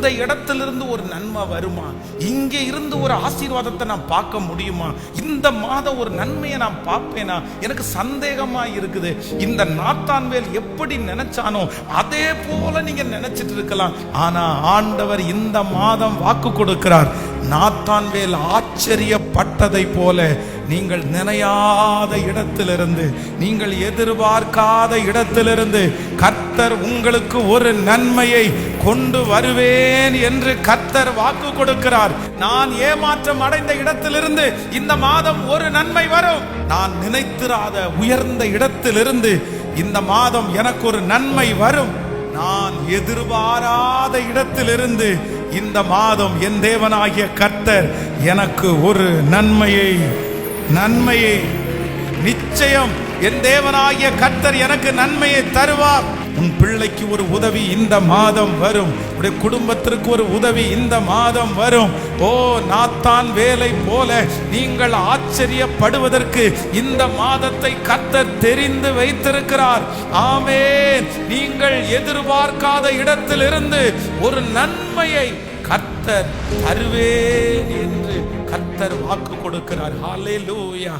இந்த இடத்திலிருந்து ஒரு நன்மை வருமா, இங்கே இருந்து ஒரு ஆசீர்வாதத்தை நான் பார்க்க முடியுமா, இந்த மாதம் ஒரு நன்மையை நான் பார்ப்பேனா, எனக்கு சந்தேகமா இருக்குது. இந்த நாத்தான்வேல் எப்படி நினைச்சானோ அதே போல நீங்க நினைச்சிட்டு இருக்கலாம். ஆனா ஆண்டவர் இந்த மாதம் வாக்கு கொடுக்கிறார். நாத்தான்வேல் ஆச்சரியப்பட்டதை போல நீங்கள் நினையாத இடத்திலிருந்து, நீங்கள் எதிர்பார்க்காத இடத்திலிருந்து கர்த்தர் உங்களுக்கு ஒரு நன்மையை கொண்டு வருவேன் என்று கர்த்தர் வாக்கு கொடுக்கிறார். நான் ஏமாற்றம் அடைந்த இடத்திலிருந்து இந்த மாதம் ஒரு நன்மை வரும். நான் நினைத்திராத உயர்ந்த இடத்திலிருந்து இந்த மாதம் எனக்கு ஒரு நன்மை வரும். நான் எதிர்பாராத இடத்திலிருந்து இந்த மாதம் என் தேவனாகிய கர்த்தர் எனக்கு ஒரு நன்மையை நிச்சயம் என் தேவனாகிய கர்த்தர் எனக்கு நன்மையை தருவார். உன் பிள்ளைக்கு ஒரு உதவி இந்த மாதம் வரும். உடைய குடும்பத்திற்கு ஒரு உதவி இந்த மாதம் வரும். ஓ நாத்தான் வேலை போல நீங்கள் ஆச்சரியப்படுவதற்கு இந்த மாதத்தை கர்த்தர் தெரிந்து வைத்திருக்கிறார். ஆமென். நீங்கள் எதிர்பார்க்காத இடத்திலிருந்து ஒரு நன்மையை கர்த்தர் தருவேன் என்று கர்த்தர் வாக்கு கொடுக்கிறார். ஹல்லேலூயா.